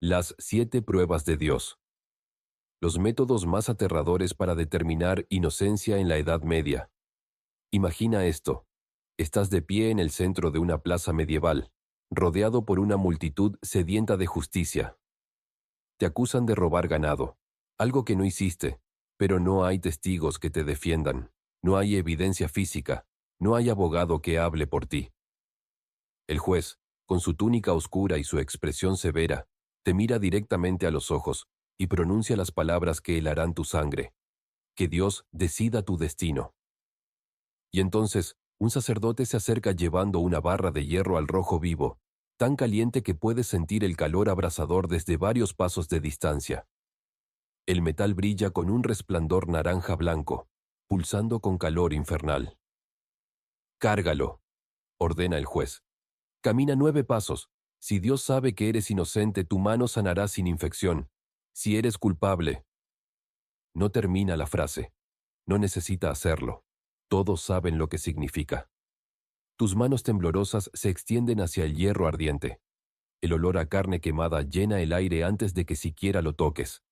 Las 7 pruebas de Dios. Los métodos más aterradores para determinar inocencia en la Edad Media. Imagina esto. Estás de pie en el centro de una plaza medieval, rodeado por una multitud sedienta de justicia. Te acusan de robar ganado, algo que no hiciste, pero no hay testigos que te defiendan, no hay evidencia física, no hay abogado que hable por ti. El juez, con su túnica oscura y su expresión severa, te mira directamente a los ojos y pronuncia las palabras que helarán tu sangre. Que Dios decida tu destino. Y entonces, un sacerdote se acerca llevando una barra de hierro al rojo vivo, tan caliente que puedes sentir el calor abrasador desde varios pasos de distancia. El metal brilla con un resplandor naranja blanco, pulsando con calor infernal. Cárgalo, ordena el juez. Camina 9 pasos. Si Dios sabe que eres inocente, tu mano sanará sin infección. Si eres culpable. No termina la frase. No necesita hacerlo. Todos saben lo que significa. Tus manos temblorosas se extienden hacia el hierro ardiente. El olor a carne quemada llena el aire antes de que siquiera lo toques.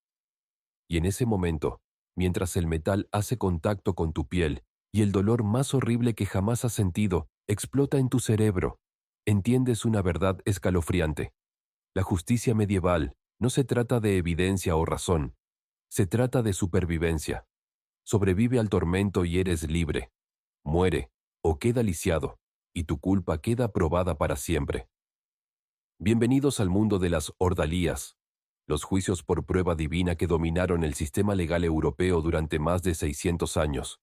Y en ese momento, mientras el metal hace contacto con tu piel y el dolor más horrible que jamás has sentido explota en tu cerebro, entiendes una verdad escalofriante. La justicia medieval no se trata de evidencia o razón, se trata de supervivencia. Sobrevive al tormento y eres libre. Muere o queda lisiado, y tu culpa queda probada para siempre. Bienvenidos al mundo de las ordalías, los juicios por prueba divina que dominaron el sistema legal europeo durante más de 600 años.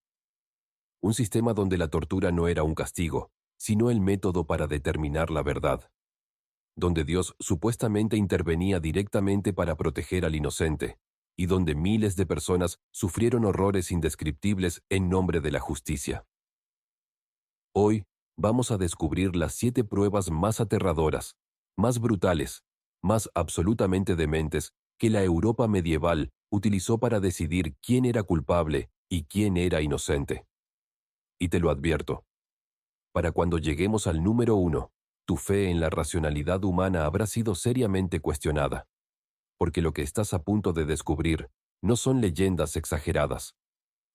Un sistema donde la tortura no era un castigo, sino el método para determinar la verdad. Donde Dios supuestamente intervenía directamente para proteger al inocente, y donde miles de personas sufrieron horrores indescriptibles en nombre de la justicia. Hoy vamos a descubrir las 7 pruebas más aterradoras, más brutales, más absolutamente dementes que la Europa medieval utilizó para decidir quién era culpable y quién era inocente. Y te lo advierto, para cuando lleguemos al número 1, tu fe en la racionalidad humana habrá sido seriamente cuestionada. Porque lo que estás a punto de descubrir no son leyendas exageradas.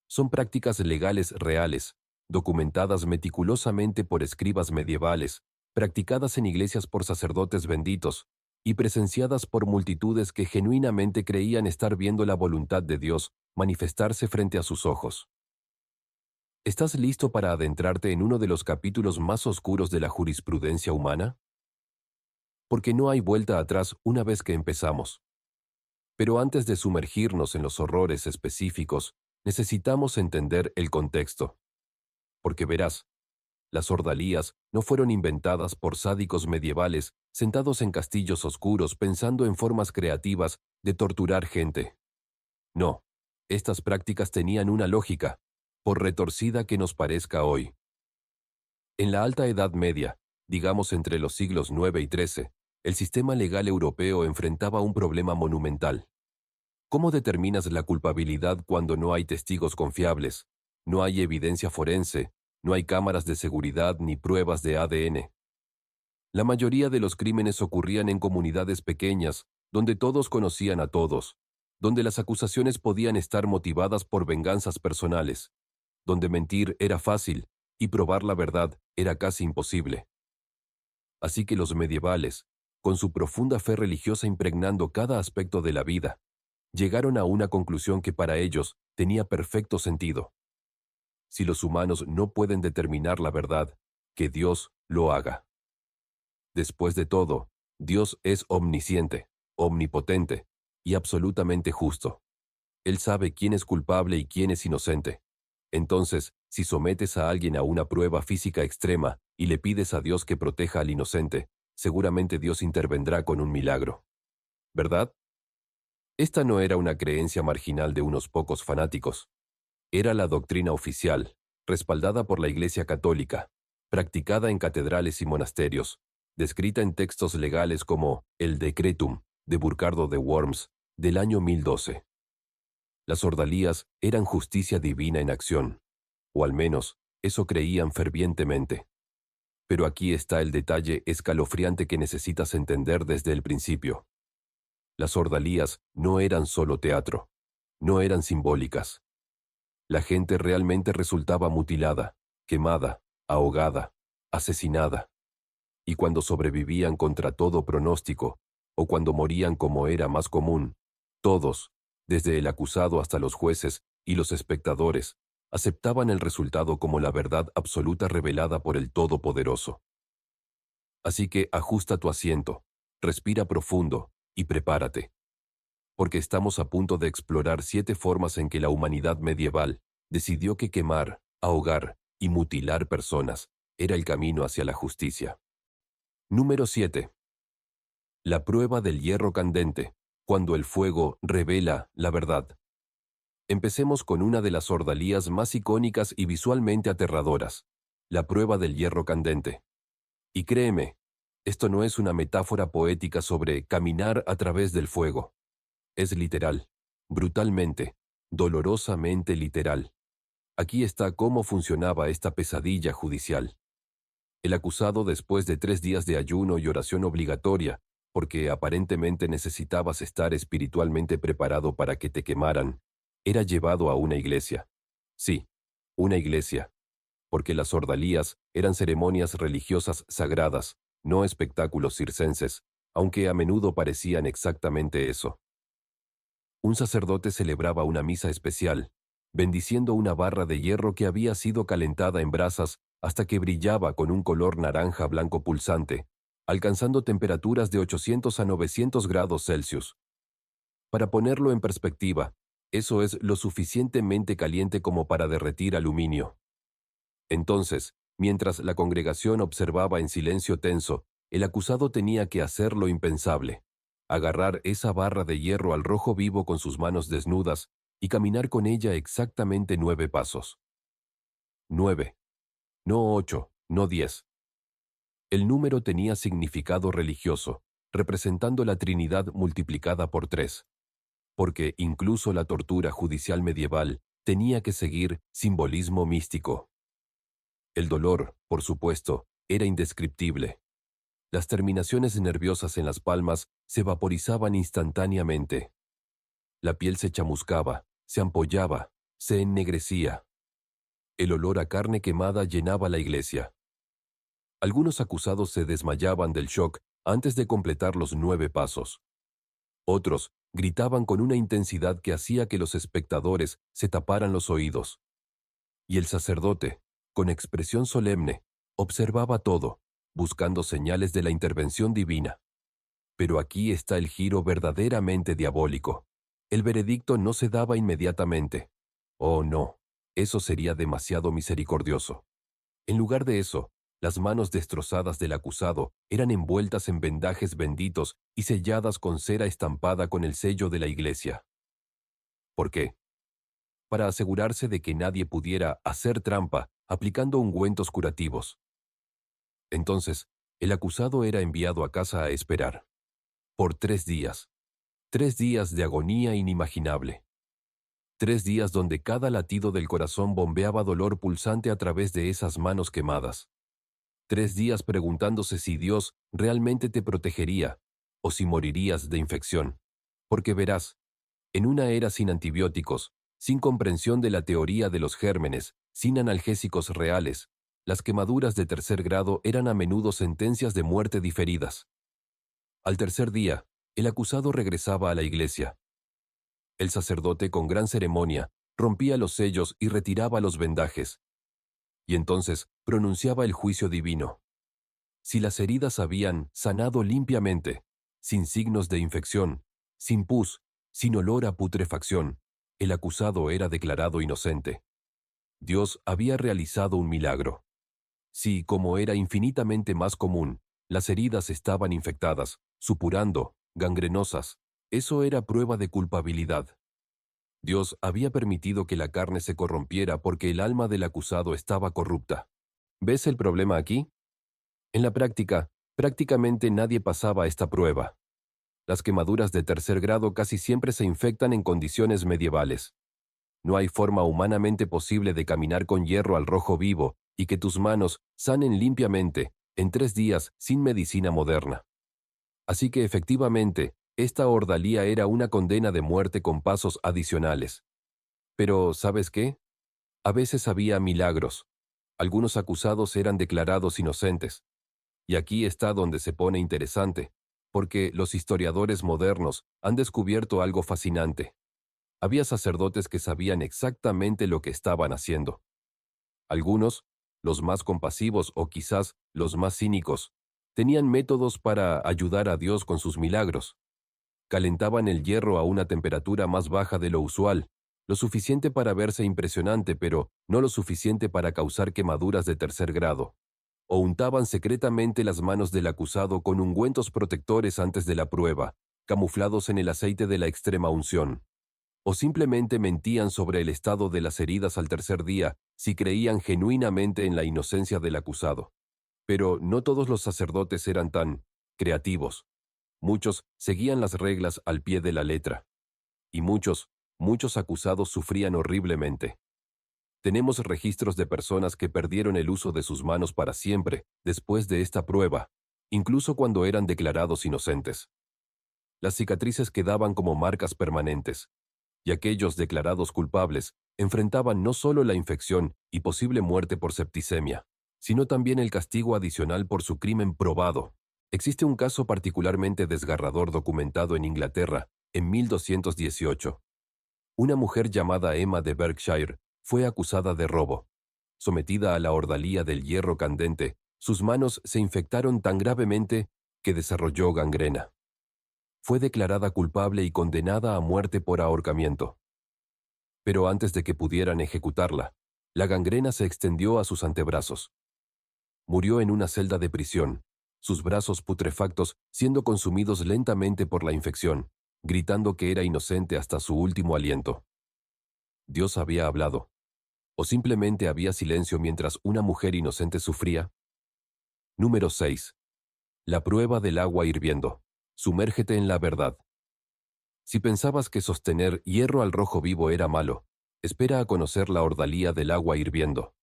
Son prácticas legales reales, documentadas meticulosamente por escribas medievales, practicadas en iglesias por sacerdotes benditos y presenciadas por multitudes que genuinamente creían estar viendo la voluntad de Dios manifestarse frente a sus ojos. ¿Estás listo para adentrarte en uno de los capítulos más oscuros de la jurisprudencia humana? Porque no hay vuelta atrás una vez que empezamos. Pero antes de sumergirnos en los horrores específicos, necesitamos entender el contexto. Porque verás, las ordalías no fueron inventadas por sádicos medievales sentados en castillos oscuros pensando en formas creativas de torturar gente. No, estas prácticas tenían una lógica, por retorcida que nos parezca hoy. En la Alta Edad Media, digamos entre los siglos IX y XIII, el sistema legal europeo enfrentaba un problema monumental. ¿Cómo determinas la culpabilidad cuando no hay testigos confiables, no hay evidencia forense, no hay cámaras de seguridad ni pruebas de ADN? La mayoría de los crímenes ocurrían en comunidades pequeñas, donde todos conocían a todos, donde las acusaciones podían estar motivadas por venganzas personales, donde mentir era fácil y probar la verdad era casi imposible. Así que los medievales, con su profunda fe religiosa impregnando cada aspecto de la vida, llegaron a una conclusión que para ellos tenía perfecto sentido. Si los humanos no pueden determinar la verdad, que Dios lo haga. Después de todo, Dios es omnisciente, omnipotente y absolutamente justo. Él sabe quién es culpable y quién es inocente. Entonces, si sometes a alguien a una prueba física extrema y le pides a Dios que proteja al inocente, seguramente Dios intervendrá con un milagro. ¿Verdad? Esta no era una creencia marginal de unos pocos fanáticos. Era la doctrina oficial, respaldada por la Iglesia Católica, practicada en catedrales y monasterios, descrita en textos legales como el Decretum de Burcardo de Worms del año 1012. Las ordalías eran justicia divina en acción, o al menos eso creían fervientemente. Pero aquí está el detalle escalofriante que necesitas entender desde el principio. Las ordalías no eran solo teatro, no eran simbólicas. La gente realmente resultaba mutilada, quemada, ahogada, asesinada. Y cuando sobrevivían contra todo pronóstico, o cuando morían como era más común, todos, desde el acusado hasta los jueces y los espectadores, aceptaban el resultado como la verdad absoluta revelada por el Todopoderoso. Así que ajusta tu asiento, respira profundo y prepárate. Porque estamos a punto de explorar 7 formas en que la humanidad medieval decidió que quemar, ahogar y mutilar personas era el camino hacia la justicia. Número 7. La prueba del hierro candente, cuando el fuego revela la verdad. Empecemos con una de las ordalías más icónicas y visualmente aterradoras, la prueba del hierro candente. Y créeme, esto no es una metáfora poética sobre caminar a través del fuego. Es literal, brutalmente, dolorosamente literal. Aquí está cómo funcionaba esta pesadilla judicial. El acusado, después de 3 días de ayuno y oración obligatoria, porque aparentemente necesitabas estar espiritualmente preparado para que te quemaran, era llevado a una iglesia. Sí, una iglesia, porque las ordalías eran ceremonias religiosas sagradas, no espectáculos circenses, aunque a menudo parecían exactamente eso. Un sacerdote celebraba una misa especial, bendiciendo una barra de hierro que había sido calentada en brasas hasta que brillaba con un color naranja blanco pulsante, alcanzando temperaturas de 800 a 900 grados Celsius. Para ponerlo en perspectiva, eso es lo suficientemente caliente como para derretir aluminio. Entonces, mientras la congregación observaba en silencio tenso, el acusado tenía que hacer lo impensable: agarrar esa barra de hierro al rojo vivo con sus manos desnudas y caminar con ella exactamente 9 pasos. 9. No 8, no 10. El número tenía significado religioso, representando la Trinidad multiplicada por 3. Porque incluso la tortura judicial medieval tenía que seguir simbolismo místico. El dolor, por supuesto, era indescriptible. Las terminaciones nerviosas en las palmas se vaporizaban instantáneamente. La piel se chamuscaba, se ampollaba, se ennegrecía. El olor a carne quemada llenaba la iglesia. Algunos acusados se desmayaban del shock antes de completar los 9 pasos. Otros gritaban con una intensidad que hacía que los espectadores se taparan los oídos. Y el sacerdote, con expresión solemne, observaba todo, buscando señales de la intervención divina. Pero aquí está el giro verdaderamente diabólico. El veredicto no se daba inmediatamente. Oh, no, eso sería demasiado misericordioso. En lugar de eso, las manos destrozadas del acusado eran envueltas en vendajes benditos y selladas con cera estampada con el sello de la iglesia. ¿Por qué? Para asegurarse de que nadie pudiera hacer trampa aplicando ungüentos curativos. Entonces, el acusado era enviado a casa a esperar. Por 3 días. 3 días de agonía inimaginable. 3 días donde cada latido del corazón bombeaba dolor pulsante a través de esas manos quemadas. 3 días preguntándose si Dios realmente te protegería o si morirías de infección. Porque verás, en una era sin antibióticos, sin comprensión de la teoría de los gérmenes, sin analgésicos reales, las quemaduras de 3er grado eran a menudo sentencias de muerte diferidas. Al 3er día, el acusado regresaba a la iglesia. El sacerdote, con gran ceremonia, rompía los sellos y retiraba los vendajes. Y entonces pronunciaba el juicio divino. Si las heridas habían sanado limpiamente, sin signos de infección, sin pus, sin olor a putrefacción, el acusado era declarado inocente. Dios había realizado un milagro. Si, como era infinitamente más común, las heridas estaban infectadas, supurando, gangrenosas, eso era prueba de culpabilidad. Dios había permitido que la carne se corrompiera porque el alma del acusado estaba corrupta. ¿Ves el problema aquí? En la práctica, prácticamente nadie pasaba esta prueba. Las quemaduras de 3er grado casi siempre se infectan en condiciones medievales. No hay forma humanamente posible de caminar con hierro al rojo vivo y que tus manos sanen limpiamente en 3 días sin medicina moderna. Así que efectivamente, Esta ordalía era una condena de muerte con pasos adicionales. Pero, ¿sabes qué? A veces había milagros. Algunos acusados eran declarados inocentes. Y aquí está donde se pone interesante, porque los historiadores modernos han descubierto algo fascinante. Había sacerdotes que sabían exactamente lo que estaban haciendo. Algunos, los más compasivos o quizás los más cínicos, tenían métodos para ayudar a Dios con sus milagros. Calentaban el hierro a una temperatura más baja de lo usual, lo suficiente para verse impresionante, pero no lo suficiente para causar quemaduras de tercer grado. O untaban secretamente las manos del acusado con ungüentos protectores antes de la prueba, camuflados en el aceite de la extrema unción. O simplemente mentían sobre el estado de las heridas al tercer día si creían genuinamente en la inocencia del acusado. Pero no todos los sacerdotes eran tan creativos. Muchos seguían las reglas al pie de la letra. Y muchos acusados sufrían horriblemente. Tenemos registros de personas que perdieron el uso de sus manos para siempre después de esta prueba, incluso cuando eran declarados inocentes. Las cicatrices quedaban como marcas permanentes, y aquellos declarados culpables enfrentaban no solo la infección y posible muerte por septicemia, sino también el castigo adicional por su crimen probado. Existe un caso particularmente desgarrador documentado en Inglaterra en 1218. Una mujer llamada Emma de Berkshire fue acusada de robo. Sometida a la ordalía del hierro candente, sus manos se infectaron tan gravemente que desarrolló gangrena. Fue declarada culpable y condenada a muerte por ahorcamiento. Pero antes de que pudieran ejecutarla, la gangrena se extendió a sus antebrazos. Murió en una celda de prisión, sus brazos putrefactos siendo consumidos lentamente por la infección, gritando que era inocente hasta su último aliento. ¿Dios había hablado? ¿O simplemente había silencio mientras una mujer inocente sufría? Número 6. La prueba del agua hirviendo. Sumérgete en la verdad. Si pensabas que sostener hierro al rojo vivo era malo, espera a conocer la ordalía del agua hirviendo.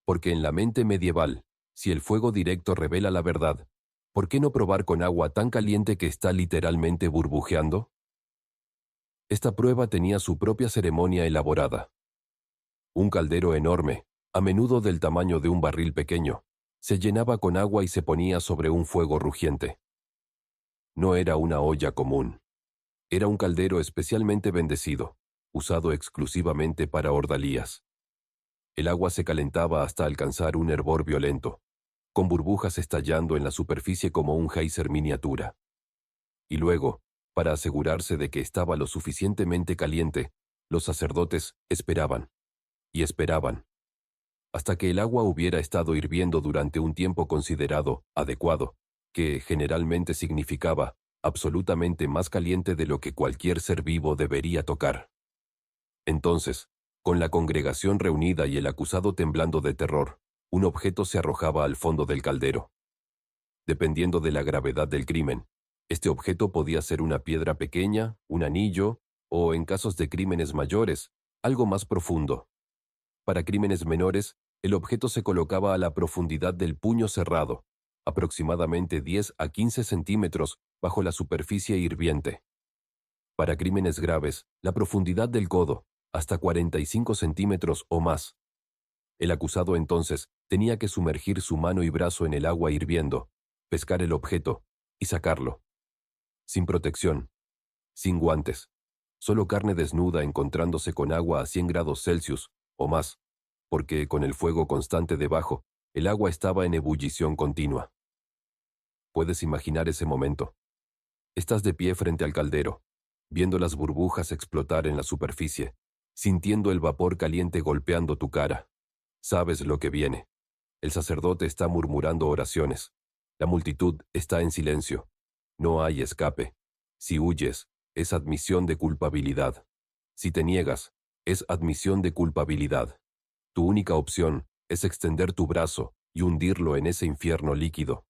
Porque en la mente medieval, si el fuego directo revela la verdad, ¿por qué no probar con agua tan caliente que está literalmente burbujeando? Esta prueba tenía su propia ceremonia elaborada. Un caldero enorme, a menudo del tamaño de un barril pequeño, se llenaba con agua y se ponía sobre un fuego rugiente. No era una olla común. Era un caldero especialmente bendecido, usado exclusivamente para ordalías. El agua se calentaba hasta alcanzar un hervor violento, con burbujas estallando en la superficie como un geyser miniatura. Y luego, para asegurarse de que estaba lo suficientemente caliente, los sacerdotes esperaban, y esperaban, hasta que el agua hubiera estado hirviendo durante un tiempo considerado adecuado, que generalmente significaba absolutamente más caliente de lo que cualquier ser vivo debería tocar. Entonces, con la congregación reunida y el acusado temblando de terror, un objeto se arrojaba al fondo del caldero. Dependiendo de la gravedad del crimen, este objeto podía ser una piedra pequeña, un anillo, o, en casos de crímenes mayores, algo más profundo. Para crímenes menores, el objeto se colocaba a la profundidad del puño cerrado, aproximadamente 10 a 15 centímetros bajo la superficie hirviente. Para crímenes graves, la profundidad del codo, hasta 45 centímetros o más. El acusado entonces tenía que sumergir su mano y brazo en el agua hirviendo, pescar el objeto y sacarlo. Sin protección, sin guantes, solo carne desnuda encontrándose con agua a 100 grados Celsius o más, porque con el fuego constante debajo, el agua estaba en ebullición continua. ¿Puedes imaginar ese momento? Estás de pie frente al caldero, viendo las burbujas explotar en la superficie, sintiendo el vapor caliente golpeando tu cara. Sabes lo que viene. El sacerdote está murmurando oraciones. La multitud está en silencio. No hay escape. Si huyes, es admisión de culpabilidad. Si te niegas, es admisión de culpabilidad. Tu única opción es extender tu brazo y hundirlo en ese infierno líquido.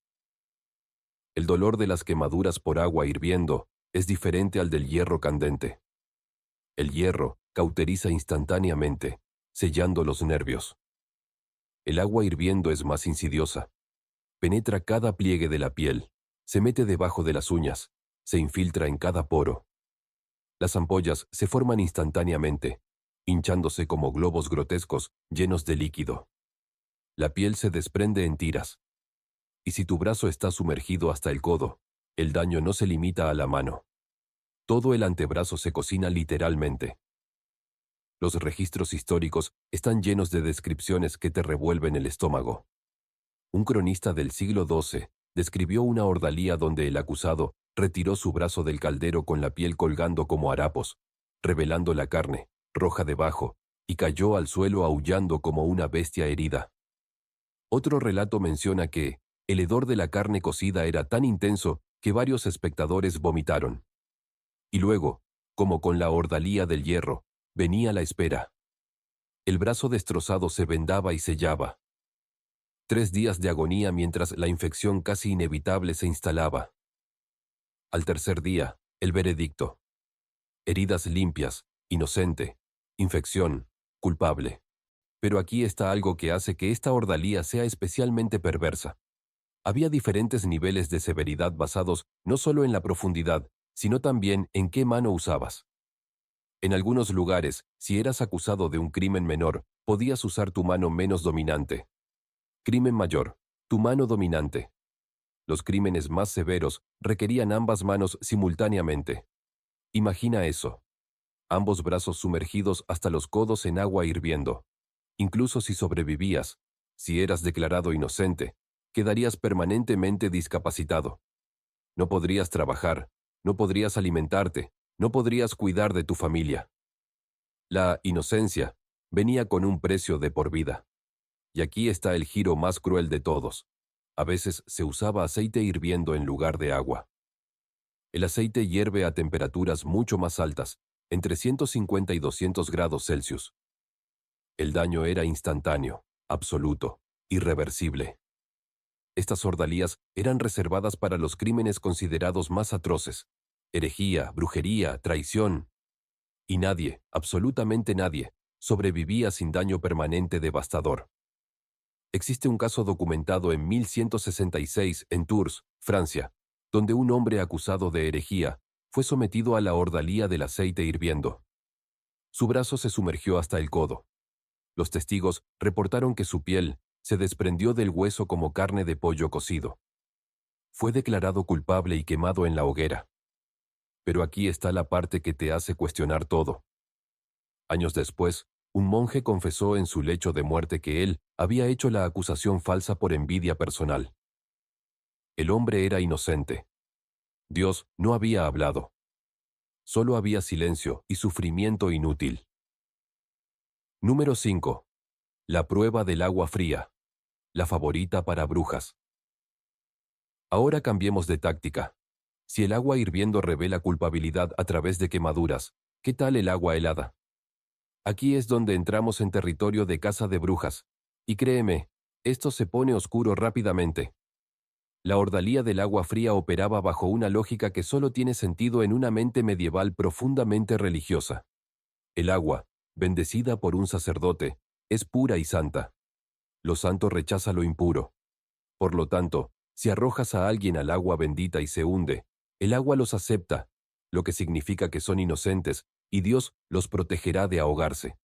El dolor de las quemaduras por agua hirviendo es diferente al del hierro candente. El hierro cauteriza instantáneamente, sellando los nervios. El agua hirviendo es más insidiosa. Penetra cada pliegue de la piel, se mete debajo de las uñas, se infiltra en cada poro. Las ampollas se forman instantáneamente, hinchándose como globos grotescos llenos de líquido. La piel se desprende en tiras. Y si tu brazo está sumergido hasta el codo, el daño no se limita a la mano. Todo el antebrazo se cocina literalmente. Los registros históricos están llenos de descripciones que te revuelven el estómago. Un cronista del siglo XII describió una ordalía donde el acusado retiró su brazo del caldero con la piel colgando como harapos, revelando la carne, roja debajo, y cayó al suelo aullando como una bestia herida. Otro relato menciona que el hedor de la carne cocida era tan intenso que varios espectadores vomitaron. Y luego, como con la ordalía del hierro, venía la espera. El brazo destrozado se vendaba y sellaba. 3 días de agonía mientras la infección casi inevitable se instalaba. Al tercer día, el veredicto. Heridas limpias, inocente, infección, culpable. Pero aquí está algo que hace que esta ordalía sea especialmente perversa. Había diferentes niveles de severidad basados no solo en la profundidad, sino también en qué mano usabas. En algunos lugares, si eras acusado de un crimen menor, podías usar tu mano menos dominante. Crimen mayor, tu mano dominante. Los crímenes más severos requerían ambas manos simultáneamente. Imagina eso. Ambos brazos sumergidos hasta los codos en agua hirviendo. Incluso si sobrevivías, si eras declarado inocente, quedarías permanentemente discapacitado. No podrías trabajar, no podrías alimentarte, no podrías cuidar de tu familia. La inocencia venía con un precio de por vida. Y aquí está el giro más cruel de todos. A veces se usaba aceite hirviendo en lugar de agua. El aceite hierve a temperaturas mucho más altas, entre 150 y 200 grados Celsius. El daño era instantáneo, absoluto, irreversible. Estas ordalías eran reservadas para los crímenes considerados más atroces: herejía, brujería, traición. Y nadie, absolutamente nadie, sobrevivía sin daño permanente devastador. Existe un caso documentado en 1166 en Tours, Francia, donde un hombre acusado de herejía fue sometido a la ordalía del aceite hirviendo. Su brazo se sumergió hasta el codo. Los testigos reportaron que su piel se desprendió del hueso como carne de pollo cocido. Fue declarado culpable y quemado en la hoguera. Pero aquí está la parte que te hace cuestionar todo. Años después, un monje confesó en su lecho de muerte que él había hecho la acusación falsa por envidia personal. El hombre era inocente. Dios no había hablado. Solo había silencio y sufrimiento inútil. Número 5. La prueba del agua fría. La favorita para brujas. Ahora cambiemos de táctica. Si el agua hirviendo revela culpabilidad a través de quemaduras, ¿qué tal el agua helada? Aquí es donde entramos en territorio de caza de brujas. Y créeme, esto se pone oscuro rápidamente. La ordalía del agua fría operaba bajo una lógica que solo tiene sentido en una mente medieval profundamente religiosa. El agua, bendecida por un sacerdote, es pura y santa. Lo santo rechaza lo impuro. Por lo tanto, si arrojas a alguien al agua bendita y se hunde, el agua los acepta, lo que significa que son inocentes, y Dios los protegerá de ahogarse.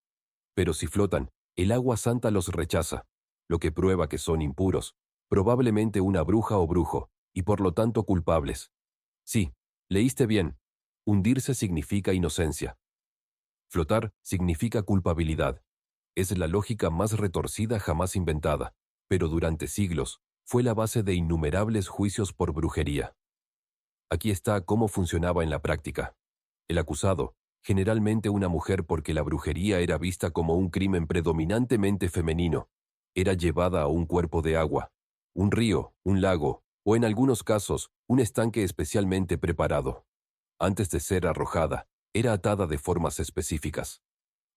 Pero si flotan, el agua santa los rechaza, lo que prueba que son impuros, probablemente una bruja o brujo, y por lo tanto culpables. Sí, leíste bien. Hundirse significa inocencia. Flotar significa culpabilidad. Es la lógica más retorcida jamás inventada, pero durante siglos fue la base de innumerables juicios por brujería. Aquí está cómo funcionaba en la práctica. El acusado, generalmente una mujer porque la brujería era vista como un crimen predominantemente femenino, era llevada a un cuerpo de agua, un río, un lago, o en algunos casos, un estanque especialmente preparado. Antes de ser arrojada, era atada de formas específicas.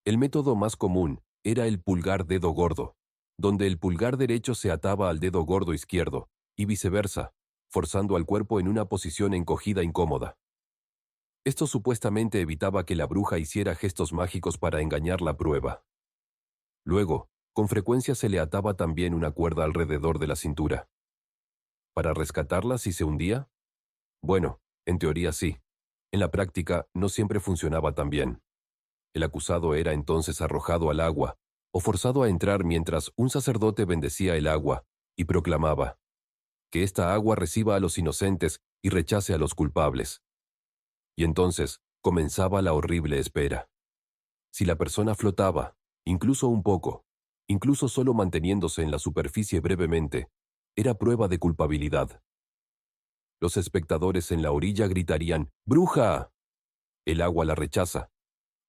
El método más común era el pulgar dedo gordo, donde el pulgar derecho se ataba al dedo gordo izquierdo, y viceversa, forzando al cuerpo en una posición encogida incómoda. Esto supuestamente evitaba que la bruja hiciera gestos mágicos para engañar la prueba. Luego, con frecuencia se le ataba también una cuerda alrededor de la cintura. ¿Para rescatarla si se hundía? Bueno, En teoría sí. En la práctica no siempre funcionaba tan bien. El acusado era entonces arrojado al agua, o forzado a entrar mientras un sacerdote bendecía el agua, y proclamaba, que esta agua reciba a los inocentes y rechace a los culpables. Y entonces comenzaba la horrible espera. Si la persona flotaba, incluso un poco, incluso solo manteniéndose en la superficie brevemente, era prueba de culpabilidad. Los espectadores en la orilla gritarían, ¡Bruja! El agua la rechaza,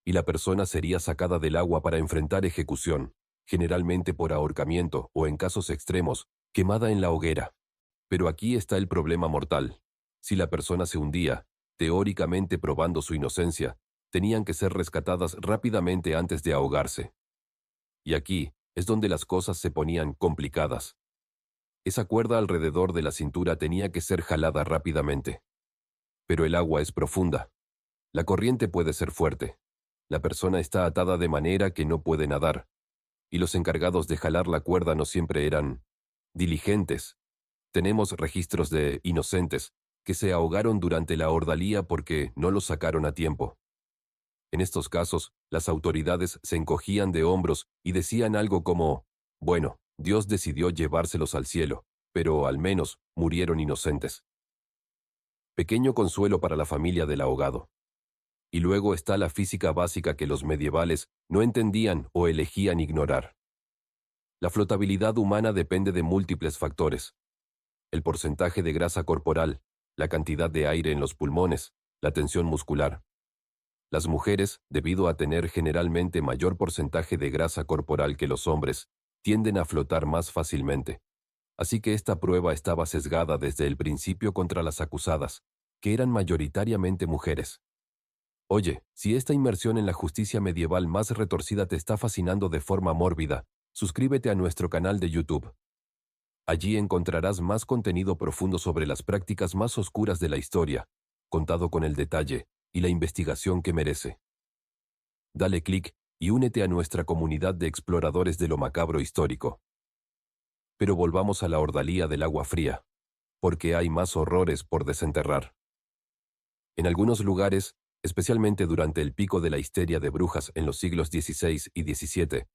y la persona sería sacada del agua para enfrentar ejecución, generalmente por ahorcamiento o, en casos extremos, quemada en la hoguera. Pero aquí está el problema mortal. Si la persona se hundía, teóricamente probando su inocencia, tenían que ser rescatadas rápidamente antes de ahogarse. Y aquí es donde las cosas se ponían complicadas. Esa cuerda alrededor de la cintura tenía que ser jalada rápidamente. Pero el agua es profunda. La corriente puede ser fuerte. La persona está atada de manera que no puede nadar. Y los encargados de jalar la cuerda no siempre eran diligentes. Tenemos registros de inocentes que se ahogaron durante la ordalía porque no los sacaron a tiempo. En estos casos, las autoridades se encogían de hombros y decían algo como, bueno, Dios decidió llevárselos al cielo, pero al menos murieron inocentes. Pequeño consuelo para la familia del ahogado. Y luego está la física básica que los medievales no entendían o elegían ignorar. La flotabilidad humana depende de múltiples factores. El porcentaje de grasa corporal, la cantidad de aire en los pulmones, la tensión muscular. Las mujeres, debido a tener generalmente mayor porcentaje de grasa corporal que los hombres, tienden a flotar más fácilmente. Así que esta prueba estaba sesgada desde el principio contra las acusadas, que eran mayoritariamente mujeres. Oye, si esta inmersión en la justicia medieval más retorcida te está fascinando de forma mórbida, suscríbete a nuestro canal de YouTube. Allí encontrarás más contenido profundo sobre las prácticas más oscuras de la historia, contado con el detalle y la investigación que merece. Dale clic y únete a nuestra comunidad de exploradores de lo macabro histórico. Pero volvamos a la ordalía del agua fría, porque hay más horrores por desenterrar. En algunos lugares, especialmente durante el pico de la histeria de brujas en los siglos XVI y XVII,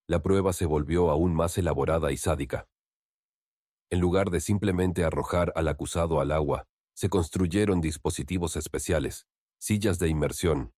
la prueba se volvió aún más elaborada y sádica. En lugar de simplemente arrojar al acusado al agua, se construyeron dispositivos especiales, sillas de inmersión,